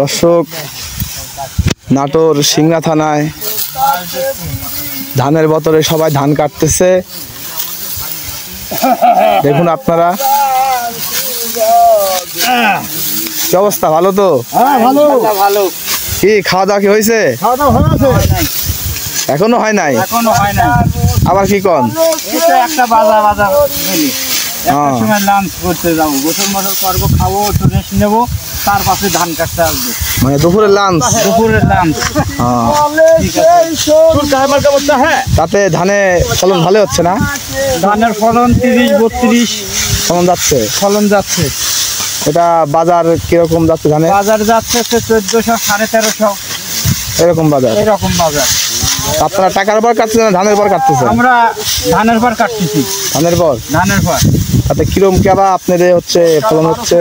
দর্শক, নাটোর সিংড়া থানায় ধানের বতরে সবাই ধান কাটতেছে। দেখুন আপনারা, কি অবস্থা? ভালো তো? ভালো। কি খাওয়া দাওয়া কি হয়েছে? এখনো হয় নাই? আবার কি কন? একটা বাজার সময় লাঞ্চ করতে যাবো, গোসল মোসল করবো, খাবো, একটু রেস্ট নেবো, তার পাশে ধান কাটতে আসবো। মানে দুপুরের লাঞ্চ? দুপুরের লাঞ্চ। তাতে ধানে ফলন ভালো হচ্ছে না? ধানের ফলন 30-32 ফলন যাচ্ছে। এটা বাজার কিরকম যাচ্ছে ধানে? বাজার যাচ্ছে 1400, 1350 এরকম বাজার। আপনারা টাকার পর কাটছেন না ধানের পর কাটতেছেন? আমরা ধানের পর কাটতেছি। ধানের পর? তাতে কিরকম কেবা আপনাদের হচ্ছে ফলন হচ্ছে?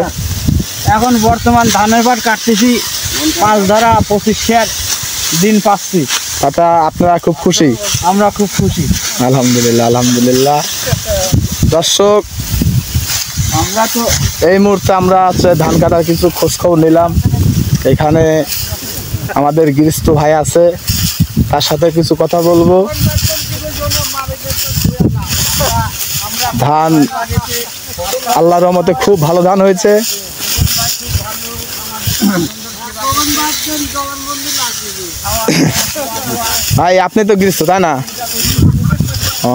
এখন বর্তমান ধানের পর কাটতেছি 5 ধারা 25 শেয়ার দিন পাচ্ছি। তাতে আপনারা খুব খুশি? আমরা খুব খুশি, আলহামদুলিল্লাহ। দর্শক, আমরা তো এই মুহূর্তে আমরা হচ্ছে ধান কাটার কিছু খোঁজ খবর নিলাম। এখানে আমাদের গৃহস্থ ভাই আছে, তার সাথে কিছু কথা বলবো। ধান আল্লাহর রহমতে খুব ভালো ধান হয়েছে। ভাই আপনি তো গৃহস্থ, তাই না? ও,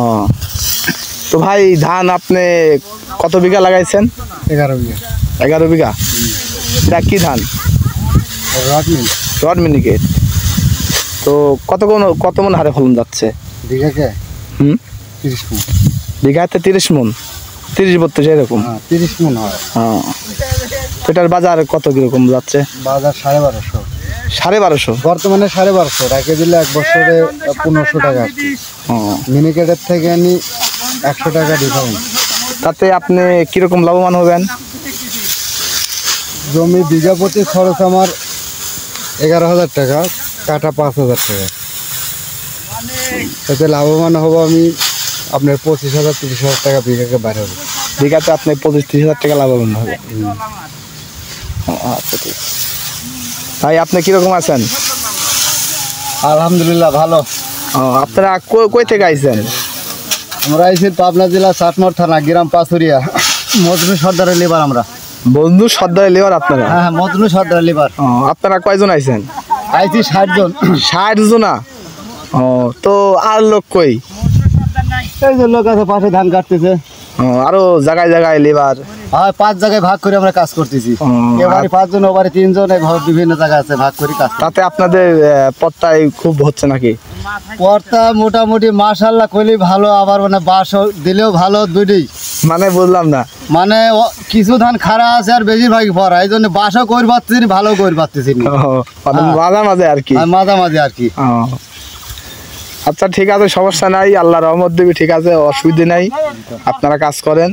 তো ভাই ধান আপনি কত বিঘা লাগাইছেন? 11 বিঘা। এটা কি ধান? রড মিনিকেট। তো কত মন হারে ফলন যাচ্ছে বিঘাতে? 30 মন, 30-32 এরকম? 30 মন হয়। তো এটার বাজার কত কিরকম যাচ্ছে? বাজার 1250। 1250 বর্তমানে 1250 রেখে দিলে 1 বছরে 1500 টাকা। মিনিকেটের থেকে আনি 100 টাকা ডিফারেন্স। তাতে আপনি কিরকম লাভবান হবেন? জমি বিঘা প্রতি খরচ আমার 11,000 টাকা, কাটা 5,000 টাকা। তাতে লাভবান হবো আমি আপনার 25,000-30,000 টাকা বিঘাকে বাইরে হবে। বিঘাতে আপনি 25-30 টাকা লাভবান হবে। আচ্ছা, ঠিক। ভাই আপনি কিরকম আছেন? আলহামদুলিল্লাহ ভালো। আপনারা কই থেকে আইছেন? আমরা আইছি পাবনা জেলা চাটমোহর থানা, গ্রাম পাথুরিয়া, মজনু সর্দারের লেবার। আমরা বন্ধু সর্দারের লেবার আপনারা? হ্যাঁ, মজনু সর্দারের লেবার। আপনারা কয়জন আইছেন? আইছি 60 জন। 60 জনা? তো আর লোক কই? এই যে লোক আছে পাশে ধান কাটতেছে। আরো জায়গায় জায়গায় লেবার? হ্যাঁ, 5 জায়গায় ভাগ করে আমরা কাজ করতেছি। এবারে 5 জন, ওবারে 3 জন, এইভাবে বিভিন্ন জায়গা আছে, ভাগ করে কাজ। তাতে আপনাদের পত্তায় খুব হচ্ছে নাকি? পর্তা মোটামুটি মাশাআল্লাহ কইলেই ভালো, আবার মানে বাস দিলেও ভালো, দুইটাই। মানে বুঝলাম না। মানে কিছু ধান খারাপ আছে আর বেশিরভাগই পড়া, এই জন্য বাসও করে পাচ্ছি না, ভালো করে পাচ্ছি না, মাঝামাঝি আর কি। মাঝামাঝি আর কি। আচ্ছা, ঠিক আছে, সমস্যা নাই, আল্লাহ রহমত দেবে, ঠিক আছে, অসুবিধা নাই, আপনারা কাজ করেন।